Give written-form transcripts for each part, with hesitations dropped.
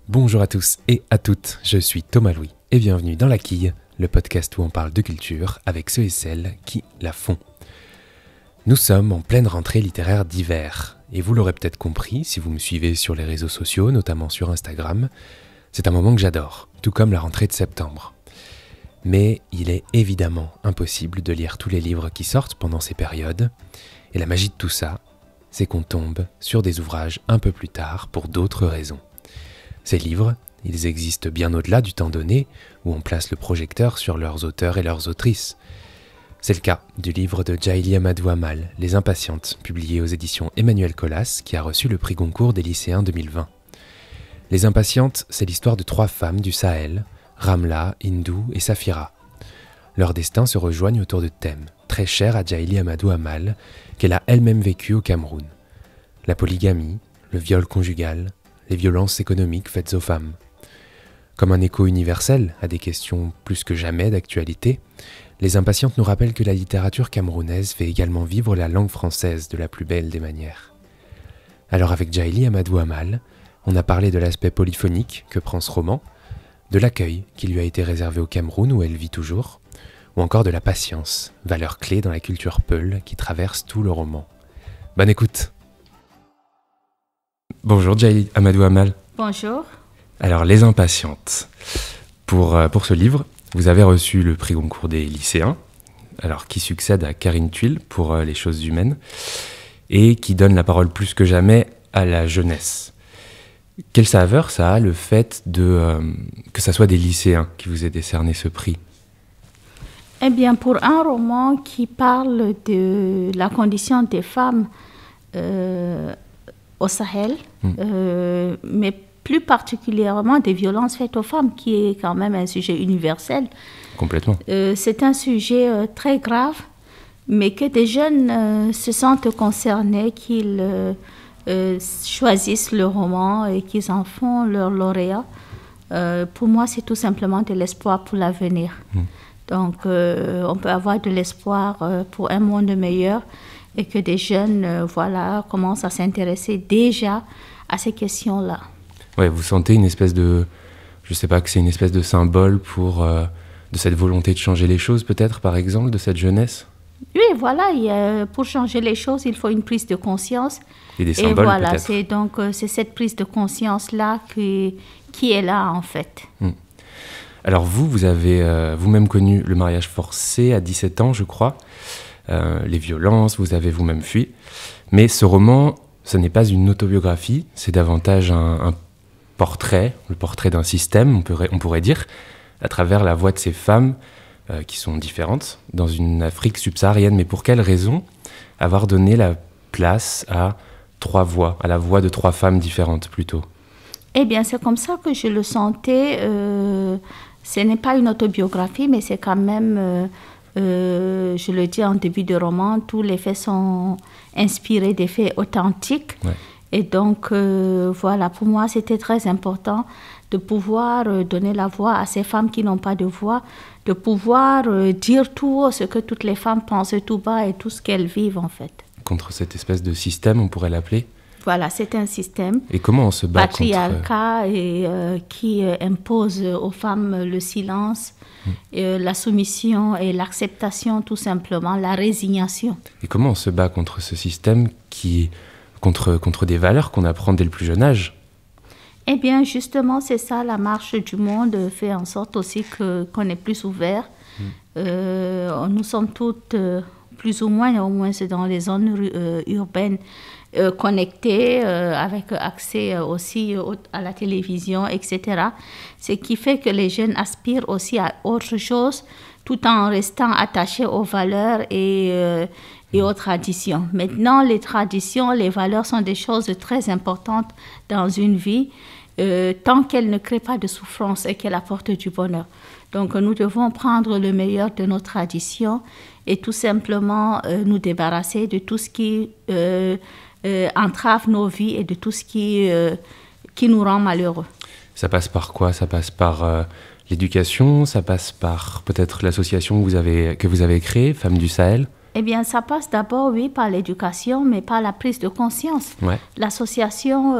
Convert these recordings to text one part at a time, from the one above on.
Bonjour à tous et à toutes, je suis Thomas Louis et bienvenue dans La Quille, le podcast où on parle de culture avec ceux et celles qui la font. Nous sommes en pleine rentrée littéraire d'hiver et vous l'aurez peut-être compris si vous me suivez sur les réseaux sociaux, notamment sur Instagram, c'est un moment que j'adore, tout comme la rentrée de septembre. Mais il est évidemment impossible de lire tous les livres qui sortent pendant ces périodes et la magie de tout ça, c'est qu'on tombe sur des ouvrages un peu plus tard pour d'autres raisons. Ces livres, ils existent bien au-delà du temps donné où on place le projecteur sur leurs auteurs et leurs autrices. C'est le cas du livre de Djaïli Amadou Amal, Les Impatientes, publié aux éditions Emmanuel Colas, qui a reçu le prix Goncourt des lycéens 2020. Les Impatientes, c'est l'histoire de 3 femmes du Sahel, Ramla, Hindou et Safira. Leurs destins se rejoignent autour de thèmes très chers à Djaïli Amadou Amal, qu'elle a elle-même vécu au Cameroun. La polygamie, le viol conjugal, les violences économiques faites aux femmes. Comme un écho universel à des questions plus que jamais d'actualité, Les Impatientes nous rappellent que la littérature camerounaise fait également vivre la langue française de la plus belle des manières. Alors avec Djaïli Amadou Amal, on a parlé de l'aspect polyphonique que prend ce roman, de l'accueil qui lui a été réservé au Cameroun où elle vit toujours, ou encore de la patience, valeur clé dans la culture peul qui traverse tout le roman. Bonne écoute! Bonjour Djaïli Amadou Amal. Bonjour. Alors, Les Impatientes. Pour ce livre, vous avez reçu le prix Goncourt des lycéens, alors qui succède à Karine Thuil pour Les choses humaines, et qui donne la parole plus que jamais à la jeunesse. Quelle saveur ça a le fait que ça soit des lycéens qui vous aient décerné ce prix? Eh bien, pour un roman qui parle de la condition des femmes au Sahel, mais plus particulièrement des violences faites aux femmes, qui est quand même un sujet universel. Complètement. C'est un sujet très grave, mais que des jeunes se sentent concernés, qu'ils choisissent le roman et qu'ils en font leur lauréat. Pour moi, c'est tout simplement de l'espoir pour l'avenir. Donc, on peut avoir de l'espoir pour un monde meilleur et que des jeunes commencent à s'intéresser déjà à ces questions-là. Ouais, vous sentez une espèce de... Je sais pas, que c'est une espèce de symbole de cette volonté de changer les choses, peut-être, par exemple, de cette jeunesse? Oui, voilà, pour changer les choses, il faut une prise de conscience. Et des symboles, voilà, peut-être. c'est cette prise de conscience-là qui est là, en fait. Alors vous avez vous-même connu le mariage forcé à 17 ans, je crois. Les violences, vous avez vous-même fui. Mais ce roman, ce n'est pas une autobiographie, c'est davantage un portrait, le portrait d'un système, on pourrait dire, à travers la voix de ces femmes qui sont différentes dans une Afrique subsaharienne. Mais pour quelle raison avoir donné la place à 3 voix, à la voix de 3 femmes différentes plutôt? Eh bien, c'est comme ça que je le sentais. Ce n'est pas une autobiographie, mais c'est quand même... je le dis en début de roman, tous les faits sont inspirés des faits authentiques. Ouais. Et donc, pour moi, c'était très important de pouvoir donner la voix à ces femmes qui n'ont pas de voix, de pouvoir dire tout haut ce que toutes les femmes pensent tout bas et tout ce qu'elles vivent, en fait. Contre cette espèce de système, on pourrait l'appeler? Voilà, c'est un système et comment on se bat patriarcat et qui impose aux femmes le silence, la soumission et l'acceptation, tout simplement, la résignation. Et comment on se bat contre ce système contre des valeurs qu'on apprend dès le plus jeune âge? Eh bien, justement, c'est ça, la marche du monde fait en sorte aussi qu'on est plus ouvert. Nous sommes toutes, plus ou moins, au moins c'est dans les zones urbaines, connectés, avec accès aussi à la télévision, etc. Ce qui fait que les jeunes aspirent aussi à autre chose, tout en restant attachés aux valeurs et aux traditions. Maintenant, les traditions, les valeurs sont des choses très importantes dans une vie, tant qu'elles ne créent pas de souffrance et qu'elles apportent du bonheur. Donc, nous devons prendre le meilleur de nos traditions et tout simplement nous débarrasser de tout ce qui entrave nos vies et de tout ce qui nous rend malheureux. Ça passe par quoi? Ça passe par l'éducation? Ça passe par peut-être l'association que vous avez créée, Femmes du Sahel? Eh bien, ça passe d'abord, oui, par l'éducation, mais par la prise de conscience. Ouais. L'association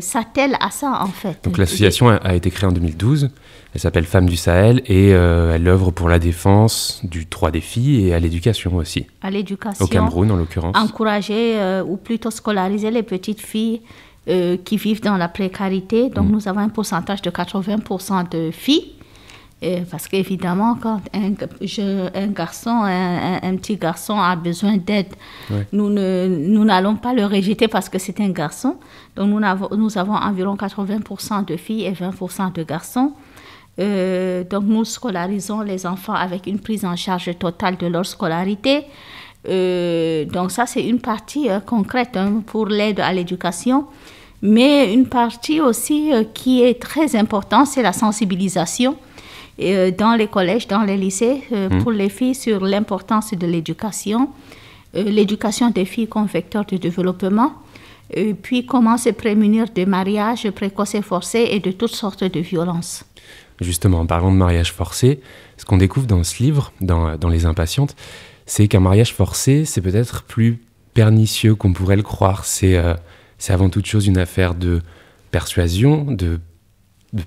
s'attelle à ça, en fait. Donc l'association a été créée en 2012, elle s'appelle Femmes du Sahel et elle œuvre pour la défense du droit des filles et à l'éducation aussi. À l'éducation. Au Cameroun, en l'occurrence. Encourager ou plutôt scolariser les petites filles qui vivent dans la précarité. Donc nous avons un pourcentage de 80% de filles. Parce qu'évidemment, quand un petit garçon a besoin d'aide, nous n'allons pas le rejeter parce que c'est un garçon. Donc, nous avons environ 80% de filles et 20% de garçons. Donc, nous scolarisons les enfants avec une prise en charge totale de leur scolarité. Donc, ça, c'est une partie concrète pour l'aide à l'éducation. Mais une partie aussi qui est très importante, c'est la sensibilisation. Dans les collèges, dans les lycées, pour les filles sur l'importance de l'éducation, l'éducation des filles comme vecteur de développement, puis comment se prémunir de mariages précoces et forcés et de toutes sortes de violences. Justement, en parlant de mariage forcé, ce qu'on découvre dans ce livre, dans Les Impatientes, c'est qu'un mariage forcé, c'est peut-être plus pernicieux qu'on pourrait le croire. C'est avant toute chose une affaire de persuasion, de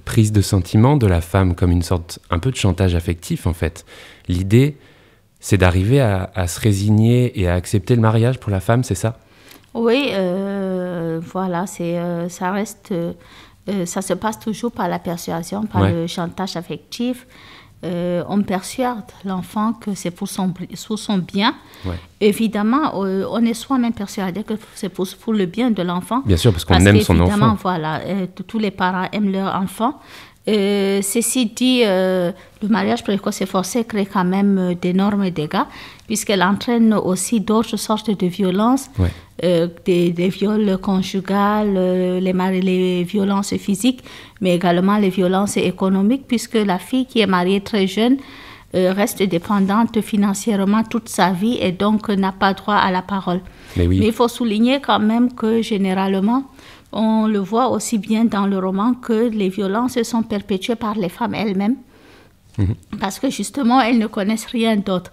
prise de sentiment de la femme, comme une sorte un peu de chantage affectif en fait. L'idée, c'est d'arriver à se résigner et à accepter le mariage pour la femme, c'est ça? Oui, voilà, ça reste, ça se passe toujours par la persuasion, par le chantage affectif. On persuade l'enfant que c'est pour son bien. Ouais. Évidemment, on est soi-même persuadé que c'est pour le bien de l'enfant. Bien sûr, parce qu'on aime son enfant. Évidemment, voilà, tous les parents aiment leur enfant. Ceci dit, le mariage précoce et forcé crée quand même d'énormes dégâts, puisqu'elle entraîne aussi d'autres sortes de violences, des viols conjugales, les violences physiques, mais également les violences économiques, puisque la fille qui est mariée très jeune reste dépendante financièrement toute sa vie et donc n'a pas droit à la parole. Mais il faut souligner quand même que généralement, on le voit aussi bien dans le roman que les violences sont perpétuées par les femmes elles-mêmes, parce que justement, elles ne connaissent rien d'autre.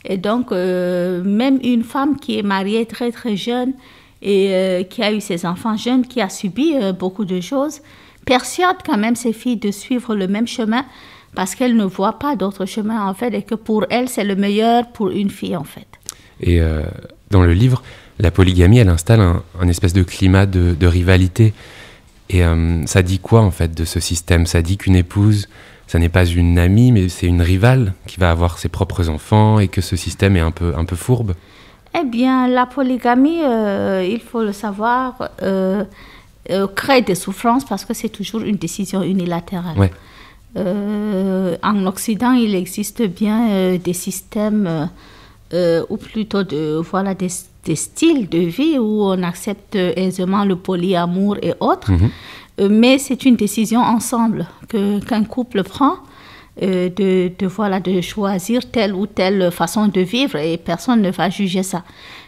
Et donc, même une femme qui est mariée très très jeune et qui a eu ses enfants jeunes, qui a subi beaucoup de choses, persuade quand même ses filles de suivre le même chemin parce qu'elle ne voit pas d'autre chemin en fait et que pour elle, c'est le meilleur pour une fille en fait. Et dans le livre, la polygamie, elle installe un espèce de climat de rivalité. Et ça dit quoi en fait de ce système? Ça dit qu'une épouse, ça n'est pas une amie, mais c'est une rivale qui va avoir ses propres enfants et que ce système est un peu fourbe? Eh bien, la polygamie, il faut le savoir, crée des souffrances parce que c'est toujours une décision unilatérale. Ouais. En Occident, il existe bien des systèmes, ou plutôt des styles de vie où on accepte aisément le polyamour et autres. Mais c'est une décision ensemble qu'un couple prend de choisir telle ou telle façon de vivre et personne ne va juger ça.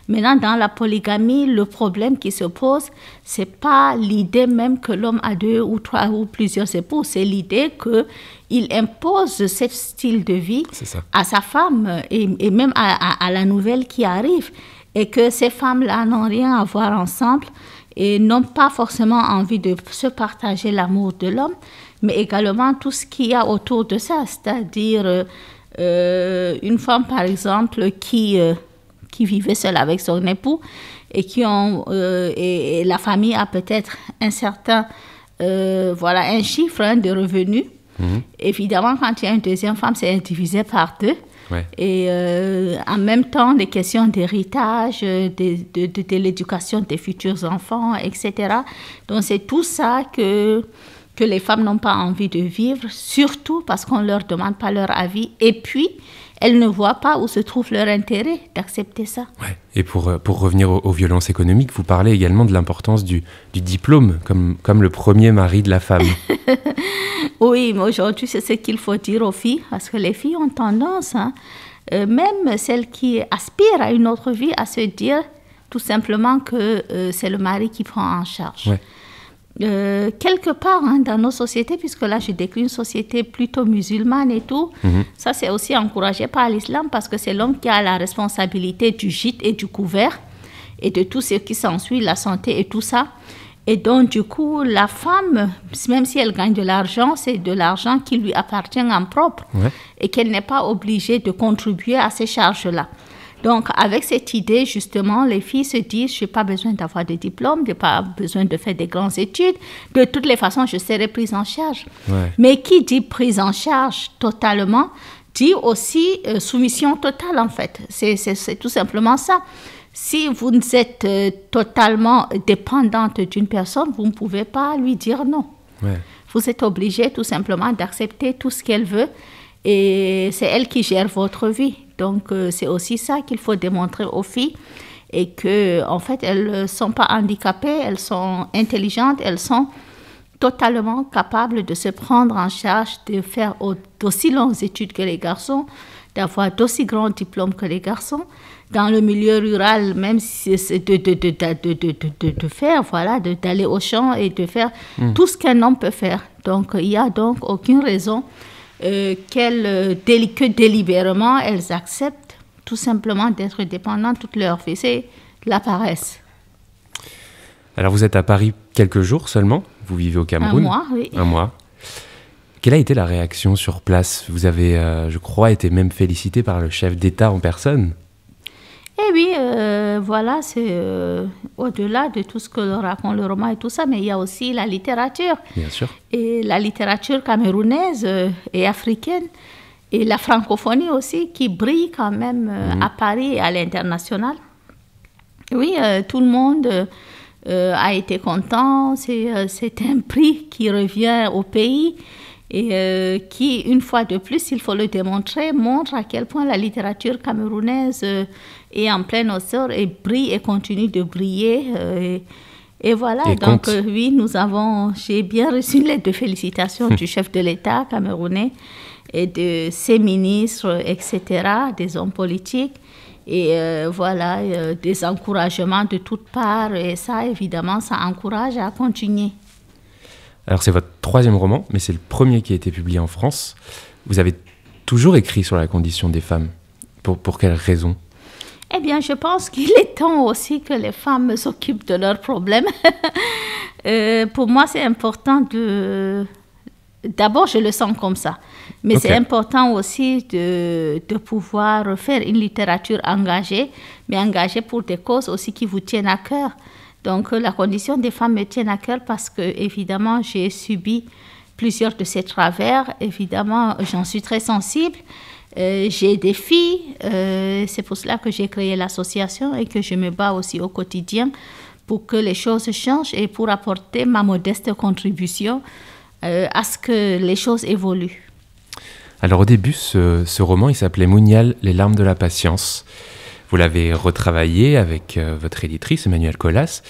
Maintenant, dans la polygamie, le problème qui se pose, c'est pas l'idée même que l'homme a 2 ou 3 ou plusieurs épouses, c'est l'idée qu'il impose ce style de vie à sa femme et même à la nouvelle qui arrive et que ces femmes-là n'ont rien à voir ensemble et n'ont pas forcément envie de se partager l'amour de l'homme, mais également tout ce qu'il y a autour de ça, c'est-à-dire une femme, par exemple, qui vivait seule avec son époux et et la famille a peut-être un certain, un chiffre de revenus. Évidemment, quand il y a une deuxième femme, c'est divisé par 2. Ouais. Et en même temps, les questions d'héritage, de l'éducation des futurs enfants, etc. Donc, c'est tout ça que les femmes n'ont pas envie de vivre, surtout parce qu'on ne leur demande pas leur avis. Et puis, elles ne voient pas où se trouve leur intérêt d'accepter ça. Ouais. Et pour revenir aux violences économiques, vous parlez également de l'importance du diplôme comme le premier mari de la femme. Oui, mais aujourd'hui, c'est ce qu'il faut dire aux filles, parce que les filles ont tendance, même celles qui aspirent à une autre vie, à se dire tout simplement que c'est le mari qui prend en charge. Ouais. Quelque part dans nos sociétés, puisque là je décris une société plutôt musulmane et tout, ça c'est aussi encouragé par l'islam parce que c'est l'homme qui a la responsabilité du gîte et du couvert et de tout ce qui s'ensuit, la santé et tout ça. Et donc, du coup, la femme, même si elle gagne de l'argent, c'est de l'argent qui lui appartient en propre et qu'elle n'est pas obligée de contribuer à ces charges-là. Donc, avec cette idée, justement, les filles se disent, je n'ai pas besoin d'avoir de diplôme, je n'ai pas besoin de faire des grandes études. De toutes les façons, je serai prise en charge. Mais qui dit prise en charge totalement, dit aussi soumission totale, en fait. C'est tout simplement ça. Si vous êtes totalement dépendante d'une personne, vous ne pouvez pas lui dire non. Vous êtes obligé tout simplement d'accepter tout ce qu'elle veut et c'est elle qui gère votre vie. Donc, c'est aussi ça qu'il faut démontrer aux filles et qu'en fait, elles ne sont pas handicapées, elles sont intelligentes, elles sont totalement capables de se prendre en charge, de faire d'aussi longues études que les garçons, d'avoir d'aussi grands diplômes que les garçons. Dans le milieu rural, même si c'est de faire, voilà, d'aller au champ et de faire tout ce qu'un homme peut faire. Donc, il n'y a donc aucune raison que délibérément, elles acceptent tout simplement d'être dépendantes toute leur vie. C'est la paresse. Alors, vous êtes à Paris quelques jours seulement, vous vivez au Cameroun. 1 mois, oui. 1 mois. Quelle a été la réaction sur place? Vous avez, je crois, été même félicité par le chef d'État en personne. Eh oui, voilà, c'est au-delà de tout ce que raconte le roman et tout ça, mais il y a aussi la littérature. Bien sûr. Et la littérature camerounaise et africaine, et la francophonie aussi, qui brille quand même à Paris et à l'international. Oui, tout le monde a été content. C'est un prix qui revient au pays et qui, une fois de plus, il faut le démontrer, montre à quel point la littérature camerounaise est en plein essor et brille et continue de briller. Et voilà, et donc oui, j'ai bien reçu une lettre de félicitations du chef de l'État camerounais et de ses ministres, etc., des hommes politiques. Et voilà, des encouragements de toutes parts. Et ça, évidemment, ça encourage à continuer. Alors, c'est votre 3e roman, mais c'est le premier qui a été publié en France. Vous avez toujours écrit sur la condition des femmes. Pour quelles raisons? Eh bien, je pense qu'il est temps aussi que les femmes s'occupent de leurs problèmes. Pour moi, c'est important D'abord, je le sens comme ça. Mais c'est important aussi de pouvoir faire une littérature engagée, mais engagée pour des causes aussi qui vous tiennent à cœur. Donc, la condition des femmes me tient à cœur parce que, évidemment, j'ai subi plusieurs de ces travers. Évidemment, j'en suis très sensible. J'ai des filles. C'est pour cela que j'ai créé l'association et que je me bats aussi au quotidien pour que les choses changent et pour apporter ma modeste contribution à ce que les choses évoluent. Alors au début, ce roman, il s'appelait Mounial, les larmes de la patience. Vous l'avez retravaillé avec votre éditrice, Emmanuelle Colas.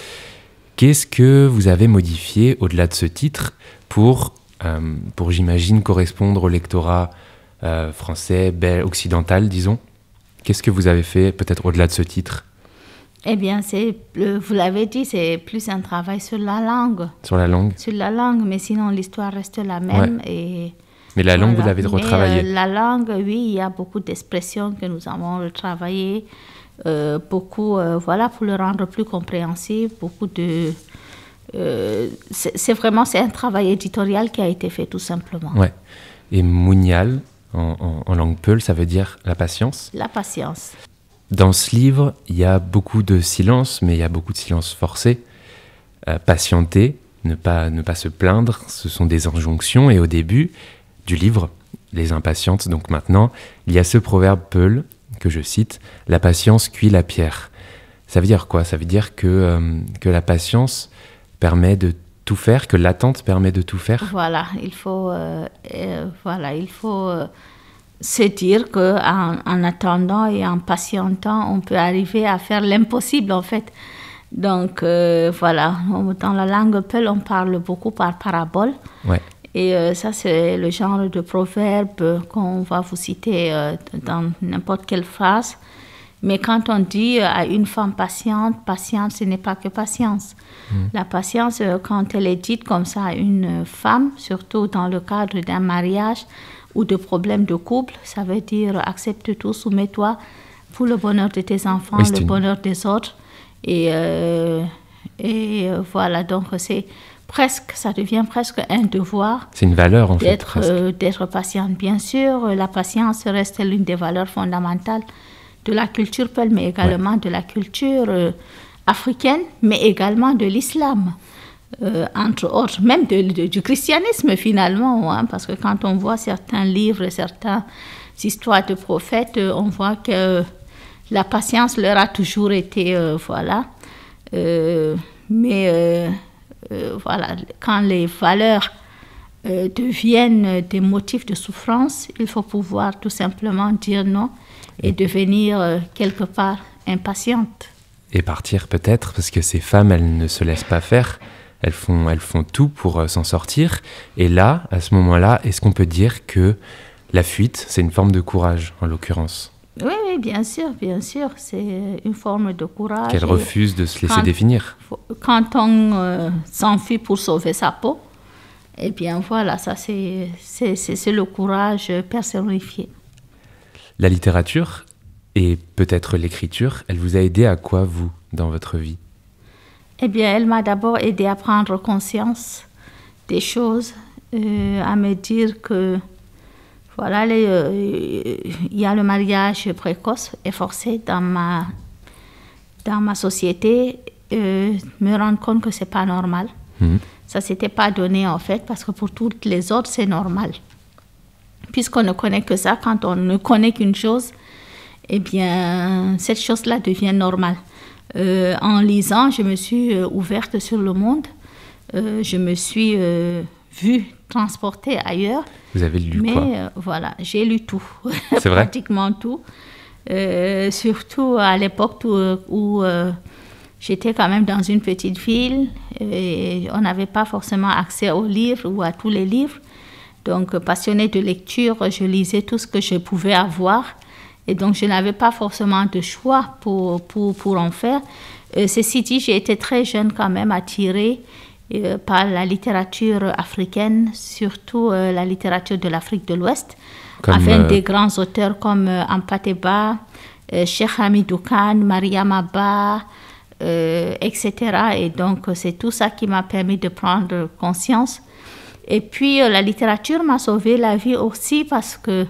Qu'est-ce que vous avez modifié au-delà de ce titre pour j'imagine, correspondre au lectorat français, occidental, disons? Qu'est-ce que vous avez fait peut-être au-delà de ce titre? Eh bien, vous l'avez dit, c'est plus un travail sur la langue. Sur la langue? Sur la langue, mais sinon l'histoire reste la même. Ouais. Mais la langue, vous l'avez retravaillée? La langue, oui, il y a beaucoup d'expressions que nous avons retravaillées. Beaucoup, voilà, pour le rendre plus compréhensible. Beaucoup de... c'est un travail éditorial qui a été fait, tout simplement. Ouais. Et Mounial, en langue peul, ça veut dire la patience? La patience. Dans ce livre, il y a beaucoup de silence, mais il y a beaucoup de silence forcé. Patienter, ne pas se plaindre, ce sont des injonctions. Et au début du livre, les impatientes, donc maintenant, il y a ce proverbe peul, que je cite, « La patience cuit la pierre ». Ça veut dire quoi? Ça veut dire que la patience permet de tout faire, que l'attente permet de tout faire? Voilà, il faut se dire qu'en attendant et en patientant, on peut arriver à faire l'impossible, en fait. Donc, voilà, dans la langue peul, on parle beaucoup par parabole. Ouais. Et ça, c'est le genre de proverbe qu'on va vous citer dans n'importe quelle phrase. Mais quand on dit à une femme patiente, ce n'est pas que patience. La patience, quand elle est dite comme ça à une femme, surtout dans le cadre d'un mariage ou de problèmes de couple, ça veut dire accepte tout, soumets-toi pour le bonheur de tes enfants, le bonheur des autres. Et Voilà, donc ça devient presque un devoir. C'est une valeur en fait. D'être patiente. Bien sûr, la patience reste l'une des valeurs fondamentales de la culture peul, mais également de la culture africaine, mais également de l'islam, entre autres, même du christianisme finalement, hein, parce que quand on voit certains livres, certaines histoires de prophètes, on voit que la patience leur a toujours été, voilà. Voilà, quand les valeurs deviennent des motifs de souffrance, il faut pouvoir tout simplement dire non et devenir quelque part impatiente. Et partir peut-être, parce que ces femmes, elles ne se laissent pas faire, elles font tout pour s'en sortir. Et là, à ce moment-là, est-ce qu'on peut dire que la fuite, c'est une forme de courage, en l'occurrence ? Oui, bien sûr, c'est une forme de courage. Qu'elle refuse de se laisser définir. Quand on s'enfuit pour sauver sa peau, eh bien voilà, ça c'est le courage personnifié. La littérature et peut-être l'écriture, elle vous a aidé à quoi, vous, dans votre vie ? Eh bien, elle m'a d'abord aidé à prendre conscience des choses, à me dire que voilà, il y a le mariage précoce et forcé dans ma société, me rendre compte que c'est pas normal. Ça s'était pas donné en fait, parce que pour toutes les autres, c'est normal. Puisqu'on ne connaît que ça, quand on ne connaît qu'une chose, eh bien, cette chose-là devient normale. En lisant, je me suis ouverte sur le monde. Je me suis vue transportée ailleurs. Vous avez lu quoi ? Mais voilà, j'ai lu tout. C'est vrai ? Pratiquement tout. Surtout à l'époque où j'étais quand même dans une petite ville et on n'avait pas forcément accès aux livres ou à tous les livres. Donc, passionnée de lecture, je lisais tout ce que je pouvais avoir. Et donc, je n'avais pas forcément de choix pour en faire. Ceci dit, j'ai été très jeune quand même attirée par la littérature africaine, surtout la littérature de l'Afrique de l'Ouest, avec des grands auteurs comme Ampateba, Cheikh Hamidou Kane, Mariama Ba, etc. Et donc, c'est tout ça qui m'a permis de prendre conscience. Et puis, la littérature m'a sauvé la vie aussi parce que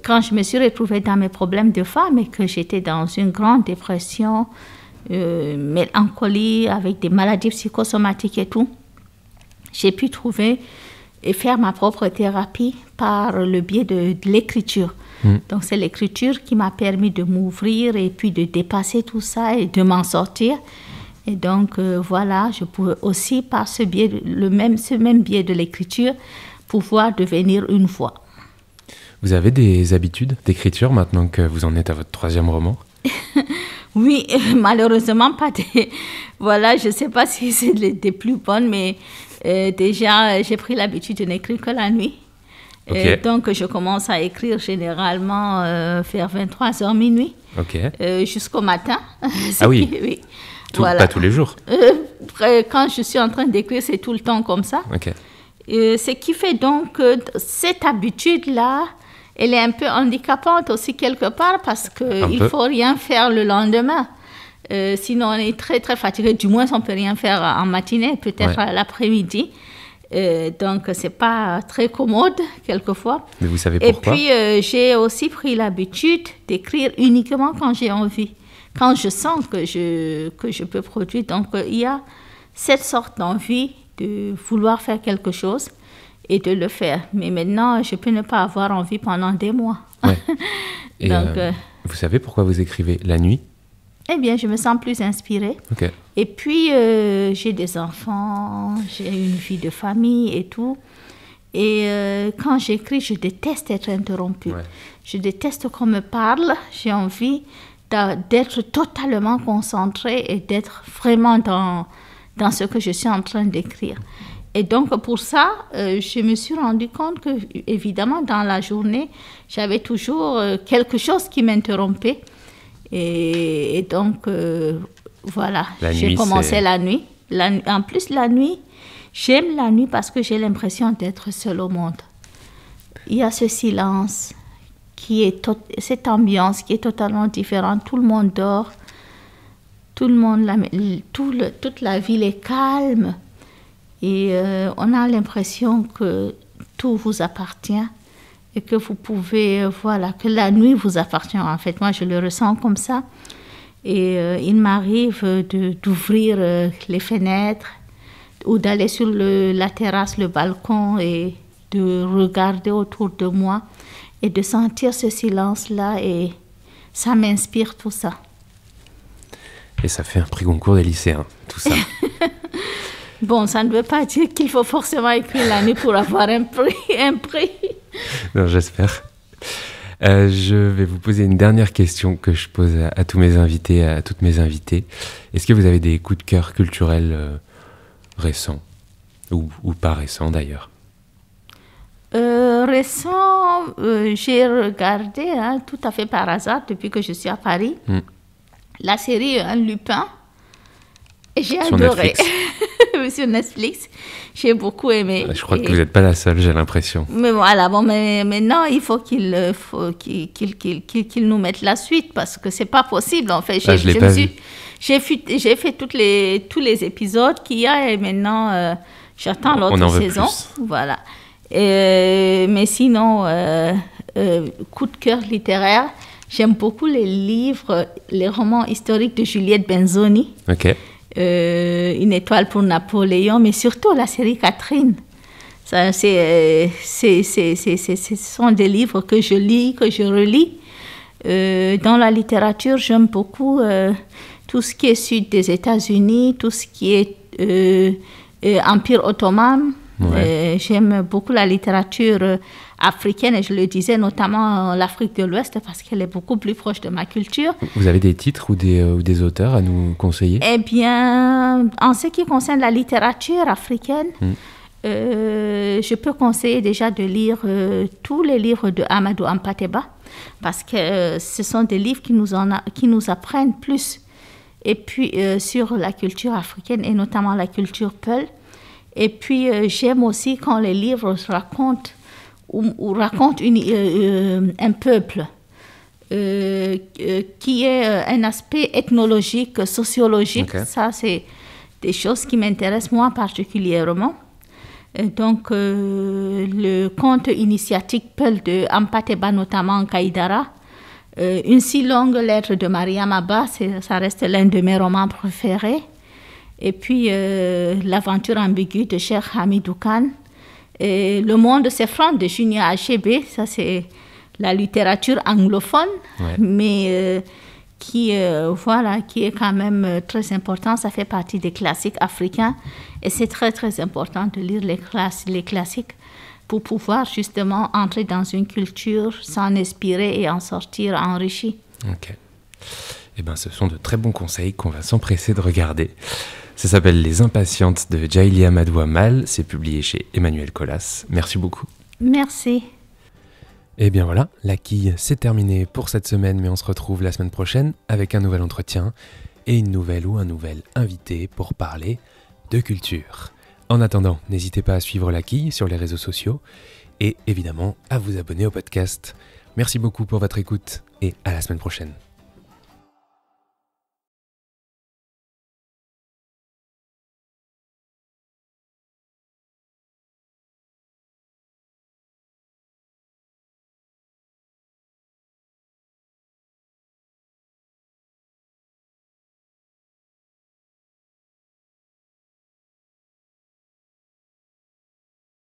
quand je me suis retrouvée dans mes problèmes de femme et que j'étais dans une grande dépression, mélancolie, avec des maladies psychosomatiques et tout, j'ai pu trouver et faire ma propre thérapie par le biais de l'écriture. Donc, c'est l'écriture qui m'a permis de m'ouvrir et puis de dépasser tout ça et de m'en sortir. Et donc, voilà, je pouvais aussi, par ce même biais de l'écriture, pouvoir devenir une voix. Vous avez des habitudes d'écriture maintenant que vous en êtes à votre 3e roman ? Oui, malheureusement, pas des... Voilà, je ne sais pas si c'est des plus bonnes, mais déjà, j'ai pris l'habitude de n'écrire que la nuit. Okay. Donc, je commence à écrire généralement vers 23h minuit, jusqu'au matin. Ah oui, oui. Voilà. Pas tous les jours. Quand je suis en train d'écrire, c'est tout le temps comme ça. Ce qui fait donc que cette habitude-là, elle est un peu handicapante aussi quelque part parce qu'il ne faut rien faire le lendemain. Sinon, on est très, très fatigué. Du moins, on ne peut rien faire en matinée, peut-être à l'après-midi. Donc, ce n'est pas très commode, quelquefois. Mais vous savez pourquoi ? Et puis, j'ai aussi pris l'habitude d'écrire uniquement quand j'ai envie, quand je sens que je peux produire. Donc, il y a cette sorte d'envie de vouloir faire quelque chose et de le faire. Mais maintenant, je peux ne pas avoir envie pendant des mois. Ouais. Et donc, vous savez pourquoi vous écrivez la nuit ? Eh bien, je me sens plus inspirée. Et puis, j'ai des enfants, j'ai une vie de famille et tout. Et quand j'écris, je déteste être interrompue. Je déteste qu'on me parle. J'ai envie d'être totalement concentrée et d'être vraiment dans ce que je suis en train d'écrire. Et donc, pour ça, je me suis rendu compte que, évidemment, dans la journée, j'avais toujours quelque chose qui m'interrompait. Et donc, voilà, j'ai commencé la nuit. En plus, la nuit, j'aime la nuit parce que j'ai l'impression d'être seule au monde. Il y a ce silence, cette ambiance qui est totalement différente. Tout le monde dort. tout le monde, toute la ville est calme et on a l'impression que tout vous appartient et que vous pouvez, que la nuit vous appartient. En fait, moi, je le ressens comme ça. Et il m'arrive d'ouvrir les fenêtres ou d'aller sur la terrasse, le balcon et de regarder autour de moi et de sentir ce silence-là et ça m'inspire tout ça. Et ça fait un prix Goncourt des lycéens, tout ça. Bon, ça ne veut pas dire qu'il faut forcément écrire la nuit pour avoir un prix. Non, j'espère. Je vais vous poser une dernière question que je pose à tous mes invités, à toutes mes invitées. Est-ce que vous avez des coups de cœur culturels récents ou pas récents d'ailleurs? Récent, j'ai regardé tout à fait par hasard depuis que je suis à Paris la série Lupin et j'ai adoré. Sur Netflix, j'ai beaucoup aimé. Je crois que vous n'êtes pas la seule, j'ai l'impression. Mais voilà, mais maintenant il faut qu'il nous mette la suite parce que c'est pas possible en fait. J'ai fait tous les épisodes qu'il y a et maintenant j'attends l'autre saison. Voilà. Mais sinon, coup de cœur littéraire, j'aime beaucoup les romans historiques de Juliette Benzoni. Ok. Une étoile pour Napoléon, mais surtout la série Catherine. Ça, ce sont des livres que je lis, que je relis. Dans la littérature, j'aime beaucoup tout ce qui est sud des États-Unis, tout ce qui est Empire ottoman. Ouais. J'aime beaucoup la littérature africaine et je le disais notamment l'Afrique de l'Ouest parce qu'elle est beaucoup plus proche de ma culture. Vous avez des titres ou des auteurs à nous conseiller? Eh bien, en ce qui concerne la littérature africaine, je peux conseiller déjà de lire tous les livres de Amadou Hampâté-Bâ parce que ce sont des livres qui nous apprennent plus et puis sur la culture africaine et notamment la culture Peul. Et puis, j'aime aussi quand les livres racontent un peuple qui est un aspect ethnologique, sociologique. Okay. Ça, c'est des choses qui m'intéressent moi particulièrement. Donc, le conte initiatique Peul de Hampâté-Bâ, notamment Kaïdara, Une si longue lettre de Mariam Abba, ça reste l'un de mes romans préférés. Et puis, L'aventure ambiguë de Cheikh Hamidou Kane. Et Le monde s'effronte de Junior Achebe, ça c'est la littérature anglophone, mais qui est quand même très important. Ça fait partie des classiques africains et c'est très très important de lire les classiques pour pouvoir justement entrer dans une culture, s'en inspirer et en sortir enrichi. Ok. Eh bien, ce sont de très bons conseils qu'on va s'empresser de regarder. Ça s'appelle Les Impatientes de Djaïli Amadou Amal. C'est publié chez Emmanuel Colas. Merci beaucoup. Merci. Et bien voilà, la quille, c'est terminé pour cette semaine, mais on se retrouve la semaine prochaine avec un nouvel entretien et une nouvelle ou un nouvel invité pour parler de culture. En attendant, n'hésitez pas à suivre la quille sur les réseaux sociaux et évidemment à vous abonner au podcast. Merci beaucoup pour votre écoute et à la semaine prochaine.